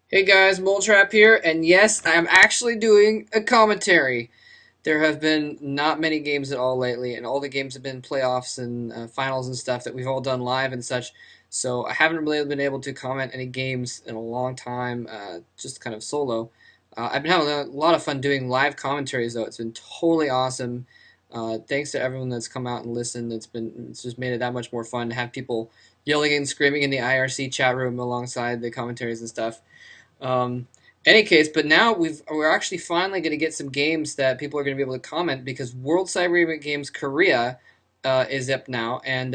Hey guys, Mole Trap here, and yes, I'm actually doing a commentary. There have been not many games at all lately, and all the games have been playoffs and finals and stuff that we've all done live and such. So I haven't really been able to comment any games in a long time, just kind of solo. I've been having a lot of fun doing live commentaries though. It's been totally awesome. Thanks to everyone that's come out and listened. It's just made it that much more fun to have people yelling and screaming in the IRC chat room alongside the commentaries and stuff. Um, any case, but now we're actually finally going to get some games that people are going to be able to comment because World Cyber Games Korea is up now, and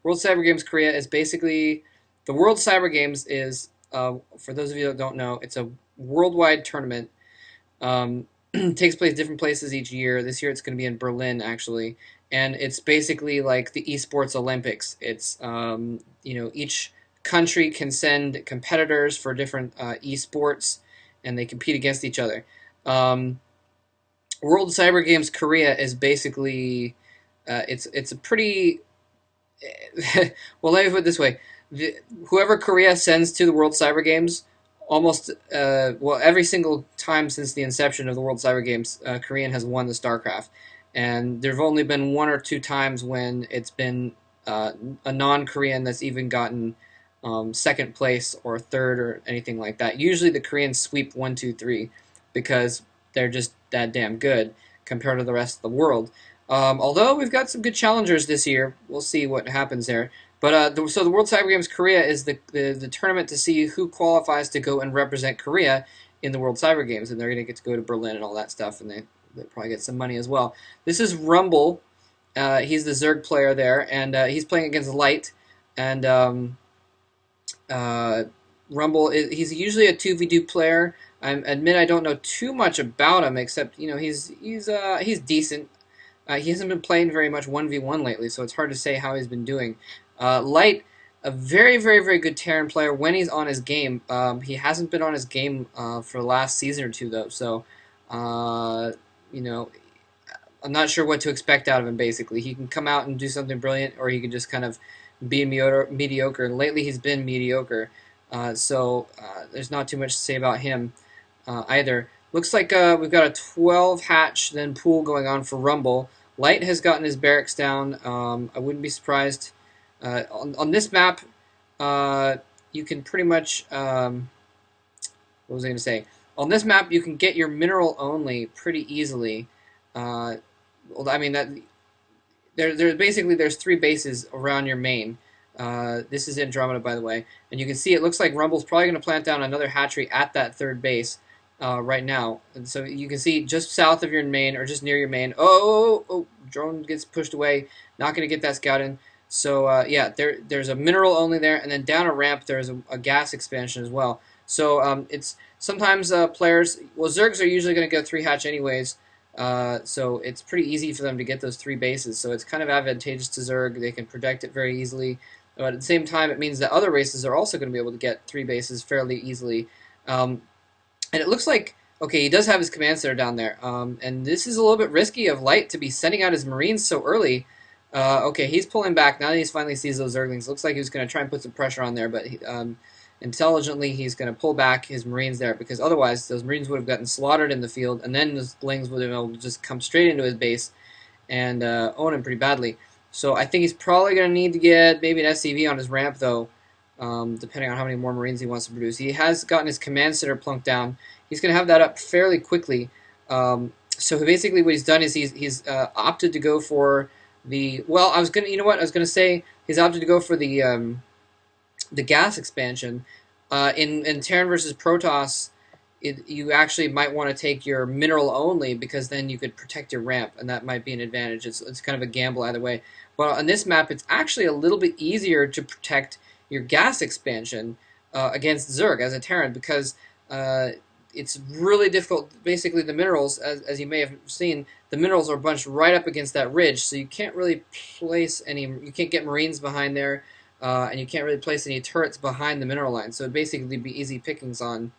World Cyber Games Korea is basically the World Cyber Games is for those of you that don't know, it's a worldwide tournament. Takes place different places each year. This year it's going to be in Berlin actually, and it's basically like the eSports Olympics. It's each country can send competitors for different esports, and they compete against each other. Um, World Cyber Games Korea is basically it's a pretty well. Let me put it this way: whoever Korea sends to the World Cyber Games, almost every single time since the inception of the World Cyber Games, Korean has won the StarCraft, and there've only been one or two times when it's been a non-Korean that's even gotten second place or third or anything like that. Usually the Koreans sweep one, two, three because they're just that damn good compared to the rest of the world. Although we've got some good challengers this year, we'll see what happens there. But so the World Cyber Games Korea is the tournament to see who qualifies to go and represent Korea in the World Cyber Games, and they're going to get to go to Berlin and all that stuff, and they probably get some money as well. This is Rumble. He's the Zerg player there, and he's playing against Light, and uh, Rumble. He's usually a 2v2 player. I admit I don't know too much about him, except he's decent. He hasn't been playing very much 1v1 lately, so it's hard to say how he's been doing. Light, a very, very, very good Terran player when he's on his game. He hasn't been on his game for the last season or two, though, so, uh, you know, I'm not sure what to expect out of him, basically. He can come out and do something brilliant, or he can just kind of be mediocre. And lately he's been mediocre, so there's not too much to say about him either. Looks like we've got a 12 hatch then pool going on for Rumble. Light has gotten his barracks down. I wouldn't be surprised. On this map, you can pretty much. What was I going to say? On this map, you can get your mineral only pretty easily. Well, I mean that there's three bases around your main. This is Andromeda, by the way, and you can see it looks like Rumble's probably going to plant down another hatchery at that third base right now. And so you can see just south of your main or just near your main. Oh, drone gets pushed away. Not going to get that scout in. So yeah, there's a mineral only there, and then down a ramp there's a gas expansion as well. So it's sometimes players. Well, Zergs are usually going to go three hatch anyways. So it's pretty easy for them to get those three bases. So it's kind of advantageous to Zerg. They can protect it very easily. But at the same time, it means that other races are also going to be able to get three bases fairly easily. And it looks like, okay, he does have his command center down there. And this is a little bit risky of Light to be sending out his Marines so early. Okay, he's pulling back. Now that he finally sees those Zerglings, looks like he was going to try and put some pressure on there, but intelligently he's going to pull back his Marines there, because otherwise those Marines would have gotten slaughtered in the field, and then those Blings would have been able to just come straight into his base and own him pretty badly. So I think he's probably going to need to get maybe an SCV on his ramp, though, depending on how many more Marines he wants to produce. He has gotten his command center plunked down. He's going to have that up fairly quickly. So basically what he's done is he's opted to go for the, well, I was going to, you know what, I was going to say he's opted to go for the gas expansion. In Terran versus Protoss, you actually might want to take your mineral only, because then you could protect your ramp, and that might be an advantage. It's kind of a gamble either way. But on this map, it's actually a little bit easier to protect your gas expansion against Zerg as a Terran, because it's really difficult. Basically, the minerals, as you may have seen, the minerals are bunched right up against that ridge, so you can't really place any. You can't get Marines behind there, and you can't really place any turrets behind the mineral line. So it'd basically be easy pickings on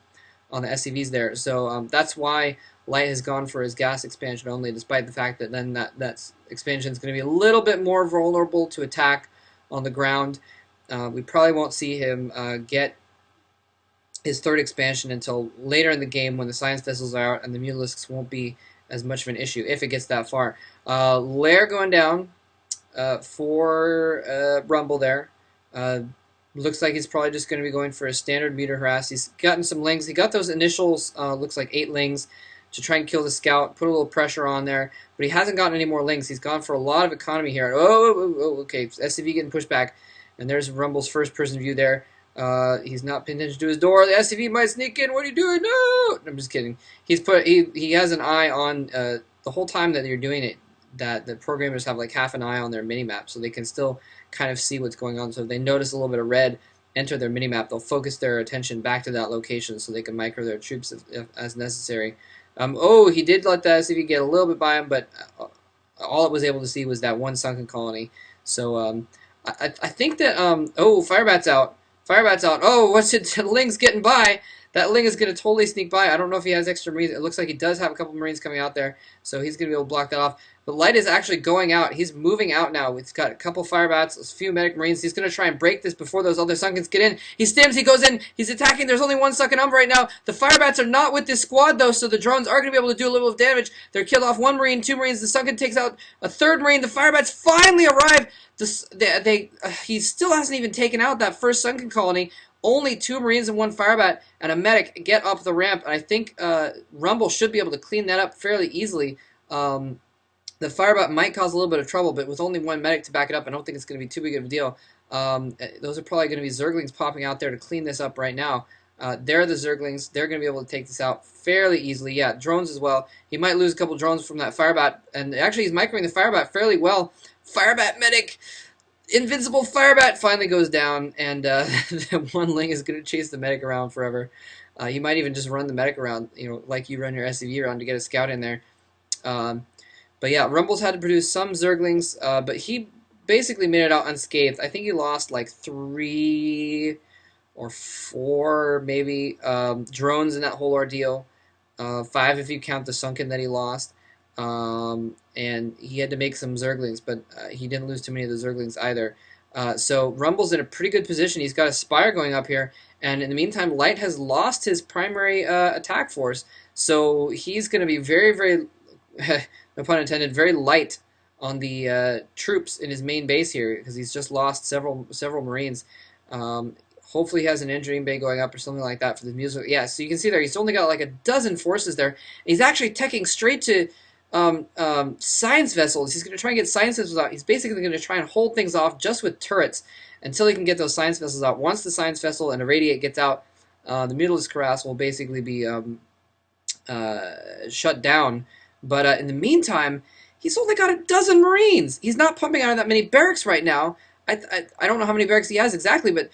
the SCVs there. So that's why Light has gone for his gas expansion only, despite the fact that then that expansion is going to be a little bit more vulnerable to attack on the ground. We probably won't see him get his third expansion until later in the game when the science vessels are out and the mutalisks won't be as much of an issue if it gets that far. Lair going down for Rumble there. Uh, Looks like he's probably just going to be going for a standard meter harass. He's gotten some lings. He got those initials, looks like 8 lings, to try and kill the scout, put a little pressure on there. But he hasn't gotten any more lings. He's gone for a lot of economy here. Okay. SCV getting pushed back. And there's Rumble's first person view there. He's not paying attention to his door. The SCV might sneak in. What are you doing? No! I'm just kidding. He has an eye on the whole time that you're doing it. That the programmers have like half an eye on their minimap, so they can still kind of see what's going on. So if they notice a little bit of red enter their minimap, they'll focus their attention back to that location so they can micro their troops if as necessary. Oh, he did let the SCV get a little bit by him, but all it was able to see was that one sunken colony. So I think that oh, Firebat's out. Firebat's out. Oh, what's it? Ling's getting by. That Ling is going to totally sneak by. I don't know if he has extra Marines. It looks like he does have a couple Marines coming out there, so he's going to be able to block that off. But Light is actually going out. He's moving out now. He's got a couple Firebats, a few Medic Marines. He's going to try and break this before those other Sunkens get in. He stims. He goes in. He's attacking. There's only one Sunken Umber right now. The Firebats are not with this squad, though, so the drones are going to be able to do a little bit of damage. They're killed off one Marine, 2 Marines. The Sunken takes out a 3rd Marine. The Firebats finally arrive. He still hasn't even taken out that first Sunken colony. Only 2 Marines and 1 Firebat and a Medic get up the ramp, and I think Rumble should be able to clean that up fairly easily. The Firebat might cause a little bit of trouble, but with only 1 Medic to back it up, I don't think it's going to be too big of a deal. Those are probably going to be Zerglings popping out there to clean this up right now. They're the Zerglings. They're going to be able to take this out fairly easily. Yeah, drones as well. He might lose a couple drones from that Firebat, and actually he's microing the Firebat fairly well. Firebat Medic! Invincible Firebat finally goes down, and the one Ling is going to chase the Medic around forever. He might even just run the Medic around, like you run your SCV around to get a scout in there. But yeah, Rumble's had to produce some Zerglings, but he basically made it out unscathed. I think he lost like 3 or 4 maybe drones in that whole ordeal. 5 if you count the Sunken that he lost. And he had to make some Zerglings, but he didn't lose too many of the Zerglings either. So Rumble's in a pretty good position. He's got a Spire going up here, and in the meantime, Light has lost his primary attack force. So he's going to be very, very, no pun intended, very light on the troops in his main base here because he's just lost several Marines. Hopefully he has an engineering bay going up or something like that for the music. Yeah, so you can see there he's only got like a dozen forces there. He's actually teching straight to science vessels. He's going to try and get science vessels out. He's basically going to try and hold things off just with turrets until he can get those science vessels out. Once the science vessel and Irradiate gets out, the Mutalisk Harass will basically be shut down. But in the meantime, he's only got a dozen Marines. He's not pumping out that many barracks right now. I don't know how many barracks he has exactly, but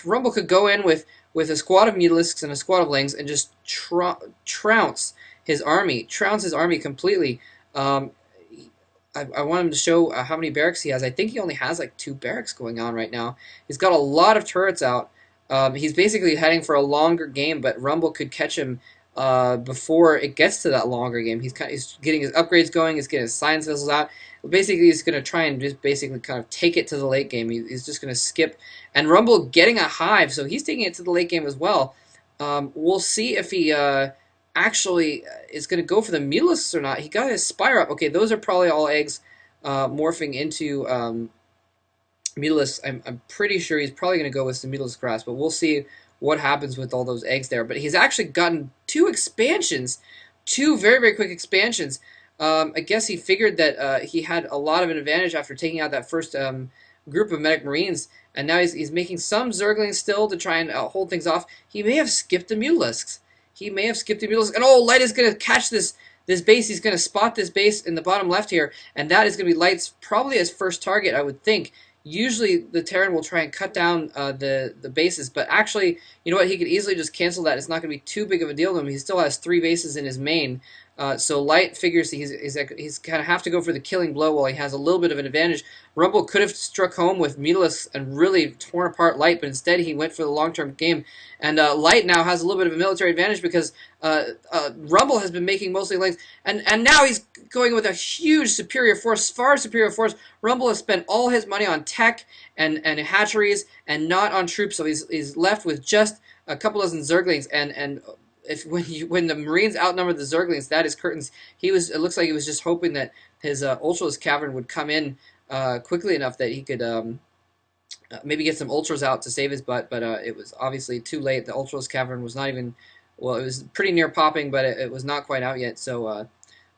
Rumble could go in with a squad of Mutalisks and a squad of Lings and just trounce his army completely. I want him to show how many barracks he has. I think he only has like 2 barracks going on right now. He's got a lot of turrets out. He's basically heading for a longer game, but Rumble could catch him before it gets to that longer game. He's getting his upgrades going. He's getting his science vessels out. Basically, he's going to try and just basically kind of take it to the late game. He's just going to skip. And Rumble getting a hive, so he's taking it to the late game as well. We'll see if he actually is going to go for the Mutalisks or not. He got his Spire up. Okay, those are probably all eggs morphing into Mutalisks. I'm pretty sure he's probably going to go with some Mutalisk grass, but we'll see what happens with all those eggs there. But he's actually gotten 2 expansions, 2 very, very quick expansions. I guess he figured that he had a lot of an advantage after taking out that first group of Medic Marines, and now he's making some Zerglings still to try and hold things off. He may have skipped the Mutalisks. And oh, Light is going to catch this base. He's going to spot this base in the bottom left here, and that is going to be Light's probably his first target, I would think. Usually the Terran will try and cut down the bases, but actually, you know what? He could easily just cancel that. It's not going to be too big of a deal to him. He still has 3 bases in his main. So Light figures he's kind of have to go for the killing blow while he has a little bit of an advantage. Rumble could have struck home with Meatless and really torn apart Light, but instead he went for the long-term game. And Light now has a little bit of a military advantage because Rumble has been making mostly lanes, and now he's going with a huge superior force, far superior force. Rumble has spent all his money on tech and hatcheries and not on troops, so he's left with just a couple dozen Zerglings, and if when the Marines outnumbered the Zerglings, that is curtains. It looks like he was just hoping that his Ultras Cavern would come in quickly enough that he could maybe get some Ultras out to save his butt, but it was obviously too late. The Ultras Cavern was not even, well, it was pretty near popping, but it was not quite out yet, so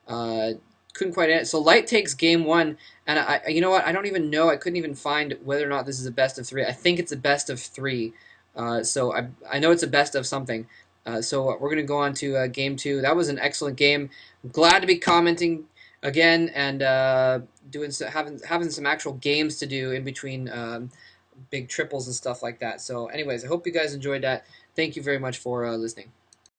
couldn't quite end it. So Light takes game one, and you know what? I don't even know. I couldn't even find whether or not this is a best of three. I think it's a best of three. So I know it's a best of something. So we're going to go on to game two. That was an excellent game. I'm glad to be commenting again and having some actual games to do in between big triples and stuff like that. So anyways, I hope you guys enjoyed that. Thank you very much for listening.